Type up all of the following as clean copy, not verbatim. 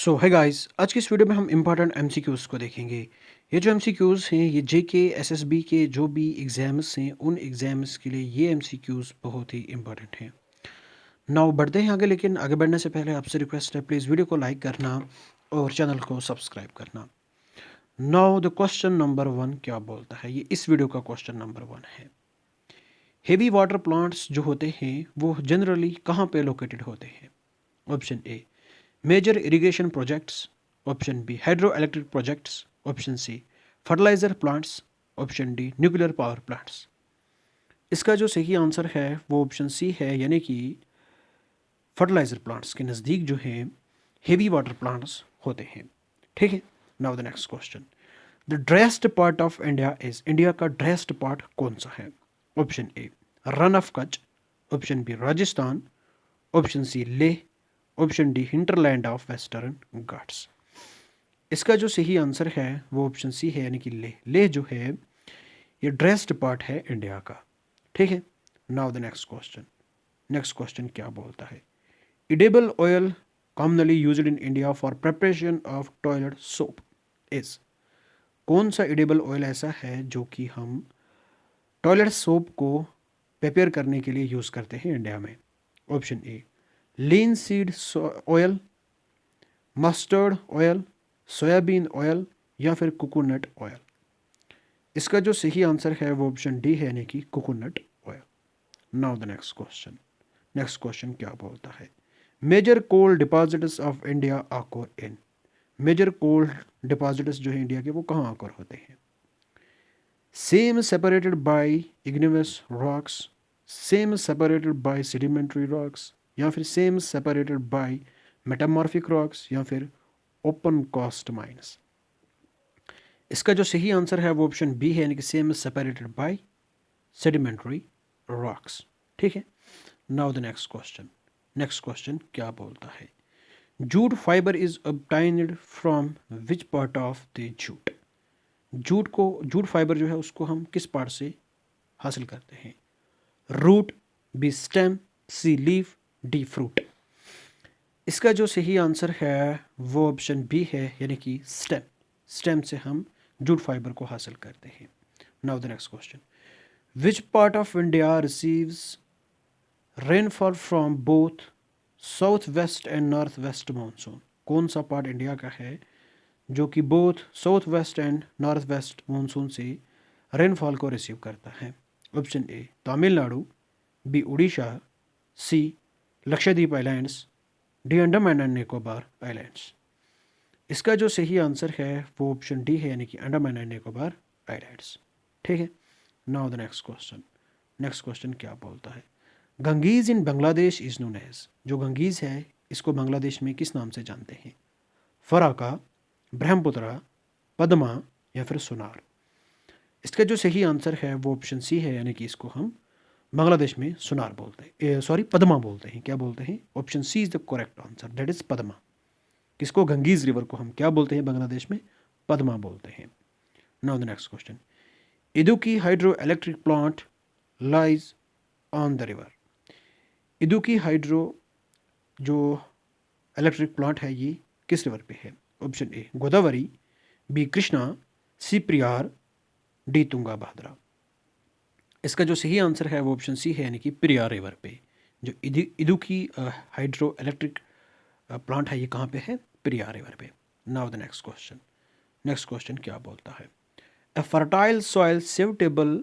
सो है गाइस, आज की इस वीडियो में हम इम्पॉर्टेंट एमसीक्यूज़ को देखेंगे। ये जो एमसीक्यूज़ हैं ये जेके एसएसबी के जो भी एग्ज़ाम्स हैं उन एग्ज़ाम्स के लिए ये एमसीक्यूज़ बहुत ही इम्पॉर्टेंट हैं। नाउ बढ़ते हैं आगे, लेकिन आगे बढ़ने से पहले आपसे रिक्वेस्ट है प्लीज़ वीडियो को लाइक करना और चैनल को सब्सक्राइब करना। नाउ द क्वेश्चन नंबर 1 क्या बोलता है, ये इस वीडियो का क्वेश्चन नंबर 1 है। हेवी वाटर प्लांट्स जो होते हैं वो जनरली कहाँ पे लोकेटेड होते हैं? Option A major irrigation projects, option B hydroelectric projects, option C fertiliser plants, option D nuclear power plants. इसका जो सही आंसर है वो ऑप्शन सी है, यानी कि फर्टिलाइजर प्लांट्स के नज़दीक जो है हेवी वाटर प्लांट्स होते हैं। ठीक है। Now the next question, the driest part of India is, India का ड्राइएस्ट पार्ट कौन सा है? Option A Rann of Kutch, option B Rajasthan, option C Leh, option D hinterland of Western Ghats. इसका जो सही आंसर है वो ऑप्शन सी है, यानी कि लेह। लेह जो है ये ड्रेस्ड पार्ट है इंडिया का। ठीक है। Now the next question, next question क्या बोलता है, edible oil commonly used in India for preparation of toilet soap is, कौन सा इडेबल ऑयल ऐसा है जो कि हम टॉयलेट सोप को प्रिपेयर करने के लिए यूज़ करते हैं इंडिया में? Option A lean seed oil, mustard oil, soybean oil या फिर कोकोनट ऑयल। इसका जो सही आंसर है वो ऑप्शन डी है, यानी कि coconut oil. Now the next question, next question क्या बोलता है, major coal deposits of India occur in, major coal deposits जो है इंडिया के वो कहाँ आकोर होते हैं? Seam separated by igneous rocks, seam separated by sedimentary rocks, या फिर seam separated by metamorphic rocks, या फिर ओपन कास्ट माइंस। इसका जो सही आंसर है वो ऑप्शन बी है, यानी कि seam separated by sedimentary rocks. ठीक है। Now the next question, next question क्या बोलता है, jute fibre is obtained from which part of the jute, jute को, जूट फाइबर जो है उसको हम किस पार्ट से हासिल करते हैं? रूट, बी स्टेम, सी लीफ, डी फ्रूट। इसका जो सही आंसर है वो ऑप्शन बी है, यानी कि स्टेम। स्टेम से हम जूट फाइबर को हासिल करते हैं। Now the next question, which part of India receives rainfall from both south west and north west monsoon, कौन सा पार्ट इंडिया का है जो कि both south west and north west monsoon से रेनफॉल को रिसीव करता है? Option A Tamil Nadu, B Orissa, C Lakshadweep islands, D Andaman and Nicobar islands. इसका जो सही आंसर है वो ऑप्शन डी है, यानी कि अंडमान एंड निकोबार आइलैंड्स। ठीक है। Now the next question, next question क्या बोलता है, गंगीज इन बांग्लादेश इज नोन एज, जो गंगीज है इसको बांग्लादेश में किस नाम से जानते हैं? फराका, ब्रह्मपुत्रा, पद्मा, या फिर सुनार। इसका जो सही आंसर है वो ऑप्शन सी है, यानी कि इसको हम बांग्लादेश में सुनार बोलते हैं, सॉरी पद्मा बोलते हैं। क्या बोलते हैं? Option C is the correct answer, that is Padma. किसको? गंगीज रिवर को हम क्या बोलते हैं बांग्लादेश में? पद्मा बोलते हैं। Now the next question, Idukki hydro electric plant lies on the river, Idukki hydro जो इलेक्ट्रिक प्लांट है ये किस रिवर पे है? Option A Godavari, B Krishna, C Periyar, D Tungabhadra. इसका जो सही आंसर है वो ऑप्शन सी है, यानी कि प्रियार रिवर पे। जो इदुकी हाइड्रो इलेक्ट्रिक प्लांट है ये कहाँ पे है? प्रियार रिवर पे। Now the next question, next question क्या बोलता है, A fertile soil suitable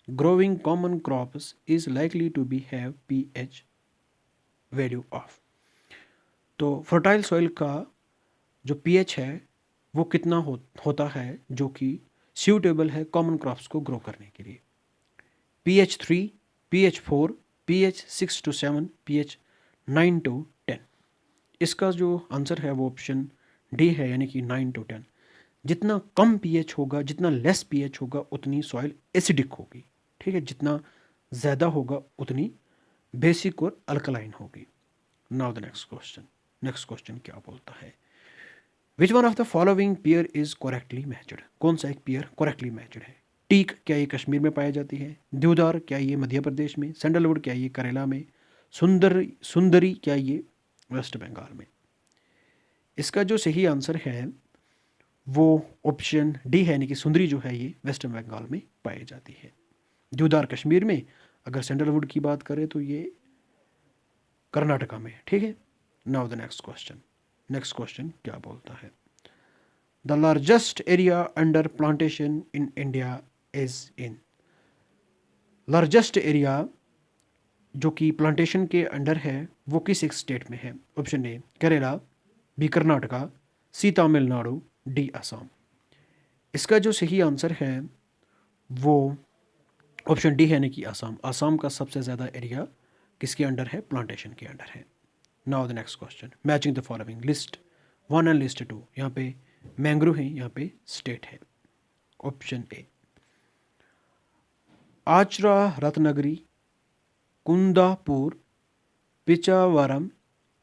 growing common crops is likely to be have pH value of, तो फर्टाइल सॉइल का जो pH है वो कितना होता है जो कि सूटेबल है कॉमन क्रॉप्स को ग्रो करने के लिए? pH 3, pH 4, pH 6 to 7, pH 9 to 10। इसका जो आंसर है वो ऑप्शन डी है, यानी कि 9 to 10। जितना कम पीएच होगा, जितना लेस पीएच होगा उतनी सॉइल एसिडिक होगी। ठीक है। जितना ज़्यादा होगा उतनी बेसिक और अल्कलाइन होगी। Now the next question, next question क्या बोलता है, which one of the following pair is correctly matched, कौन सा एक पियर करेक्टली मैच्ड है? टीक क्या ये कश्मीर में पाई जाती है? देवदार क्या ये मध्य प्रदेश में? सैंडलवुड क्या ये केरला में? सुंदरी क्या ये वेस्ट बंगाल में? इसका जो सही आंसर है वो ऑप्शन डी है, यानी कि सुंदरी जो है ये वेस्टर्न बंगाल में पाई जाती है। देवदार कश्मीर में, अगर सैंडलवुड की बात करें तो ये कर्नाटका में। ठीक है, now the next question. Next question क्या बोलता है? The largest area under plantation in India is in. Largest area जो कि प्लांटेशन के अंडर है वो किस एक स्टेट में है? Option A Kerala, B Karnataka, C Tamil Nadu, D Assam. इसका जो सही आंसर है वो ऑप्शन डी है, यानी कि असम। असम का सबसे ज़्यादा एरिया किसके अंडर है? प्लांटेशन के अंडर है। Now the next question, matching the following list 1 and list 2। यहाँ पे मैंग्रो है, यहाँ पे स्टेट है। Option A Achara, Ratnagiri, Kundapur, Pichavaram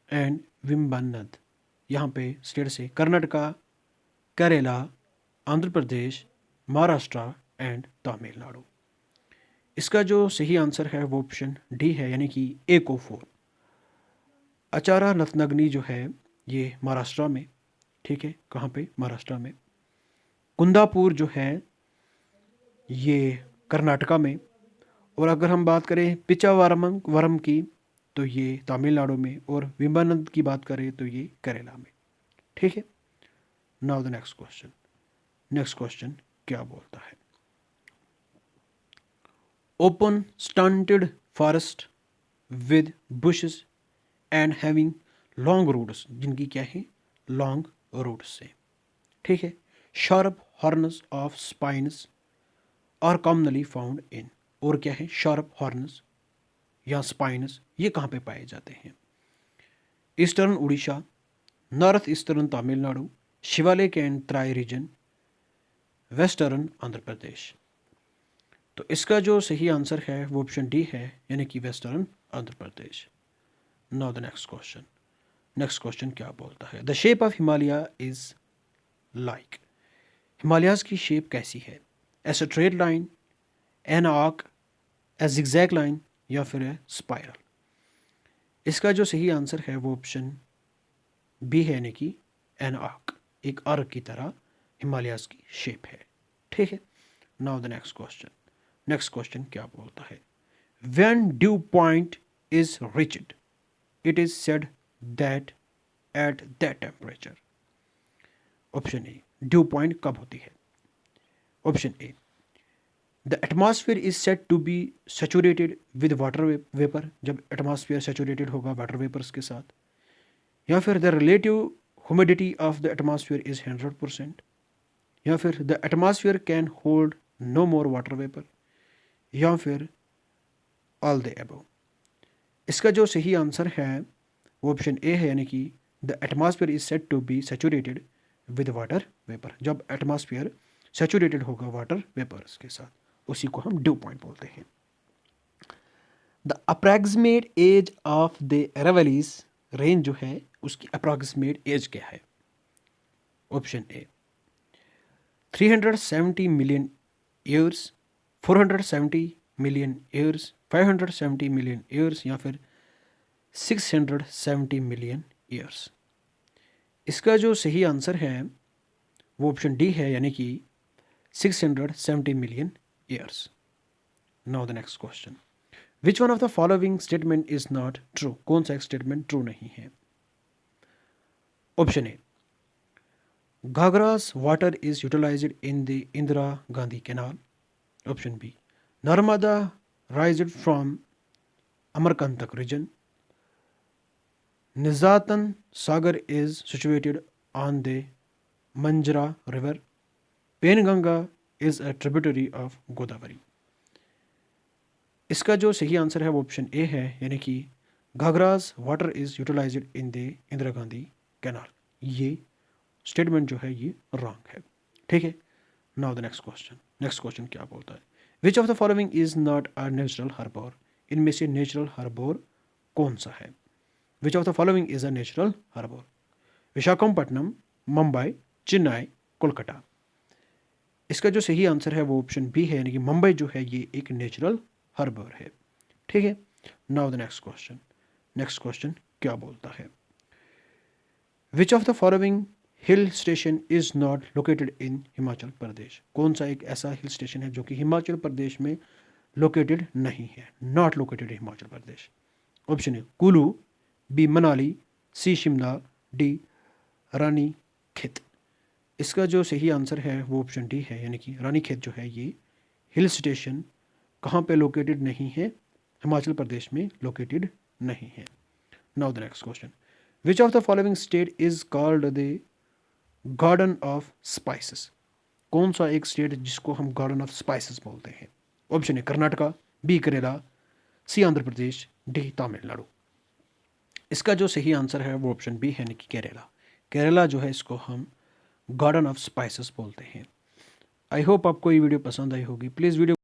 and विम्बनद। यहाँ पे स्टेट से कर्नाटका, केरला, आंध्र प्रदेश, महाराष्ट्र एंड तमिलनाडु। इसका जो सही आंसर है वो ऑप्शन डी है, यानी कि ए को 4। अचारा रत्नागिरी जो है ये महाराष्ट्र में। ठीक है, कहाँ पे? महाराष्ट्र में। कुंदापुर जो है ये कर्नाटका में। और अगर हम बात करें पिचावरम की तो ये तमिलनाडु में, और विम्बानंद की बात करें तो ये केरला में। ठीक है, now the next question. Next question क्या बोलता है? Open stunted forest with bushes and having long roots, जिनकी क्या है? लॉन्ग रूट्स से। ठीक है, sharp horns of spines are commonly found in. और क्या है? शार्प हॉर्न्स या स्पाइन्स ये कहाँ पे पाए जाते हैं? Eastern Orissa, north eastern Tamil Nadu, Shivalik and Terai region, western Andhra Pradesh. तो इसका जो सही आंसर है वो ऑप्शन डी है, यानी कि western Andhra Pradesh. Now the next question. Next question क्या बोलता है? The shape of Himalaya is like. Himalayas की शेप कैसी है? A straight line, an arc, A zigzag line, या फिर ए स्पाइरल। इसका जो सही आंसर है वो ऑप्शन बी है, यानी कि एन आर्क, एक आर्क की तरह हिमालयाज की शेप है। ठीक है, now the next question. Next question क्या बोलता है? When dew point is reached it is said that at that temperature. Option A dew point कब होती है? Option A the atmosphere is said to be saturated with water vapour, जब atmosphere saturated होगा water vapours के साथ। या फिर the relative humidity of the atmosphere is 100%। या फिर the atmosphere can hold no more water vapour, या फिर ऑल द अबव। इसका जो सही आंसर है वो ऑप्शन ए है, यानी कि the atmosphere is said to be saturated with water vapour, जब एटमॉस्फेयर सेचुरेटेड होगा वाटर वेपर्स के साथ, उसी को हम ड्यू पॉइंट बोलते हैं। The approximate age of the Aravallis range जो है उसकी अप्रॉक्सीमेट एज क्या है? Option A 370 million years, 470 million years, 570 million years, या फिर 670 मिलियन ईयर्स। इसका जो सही आंसर है वो ऑप्शन डी है, यानी कि 670 million years. Now the next question. Which one of the following statement is not true? कौन सा एक स्टेटमेंट ट्रू नहीं है? ऑप्शन ए घाघरा's water is utilized in the Indira Gandhi Canal. Option B Narmada rised from Amarkantak region. Nizatan Sagar is situated on the Manjra river. Penganga is a tributary of Godavari. इसका जो सही answer है वो option A है, यानी कि घाघरा's water is utilised in the Indira Gandhi canal. ये स्टेटमेंट जो है ये रॉन्ग है। ठीक है, now the next question. Next question क्या बोलता है? Which of the following is not a natural harbour? इनमें से नेचुरल हार्बर कौन सा है? Which of the following is a natural harbour? Visakhapatnam, Mumbai, Chennai, Kolkata. इसका जो सही आंसर है वो ऑप्शन बी है, यानी कि मुंबई जो है ये एक नेचुरल हार्बर है। ठीक है, now the next question. Next question क्या बोलता है? Which of the following hill station is not located in Himachal Pradesh? कौन सा एक ऐसा हिल स्टेशन है जो कि हिमाचल प्रदेश में लोकेटेड नहीं है, not located in Himachal Pradesh? Option A Kullu, B Manali, C Shimla, D Ranikhet. इसका जो सही आंसर है वो ऑप्शन डी है, यानी कि रानी खेत जो है ये हिल स्टेशन कहाँ पे लोकेटेड नहीं है, हिमाचल प्रदेश में लोकेटेड नहीं है। Now the next question, which of the following state is called the garden of spices? कौन सा एक स्टेट जिसको हम गार्डन ऑफ स्पाइसेस बोलते हैं? Option A Karnataka, B Kerala, C Andhra Pradesh, D Tamil Nadu. इसका जो सही आंसर है वो ऑप्शन बी है, यानी कि केरला। केरला जो है इसको हम गार्डन ऑफ स्पाइसेस बोलते हैं। आई होप आपको ये वीडियो पसंद आई होगी। Please video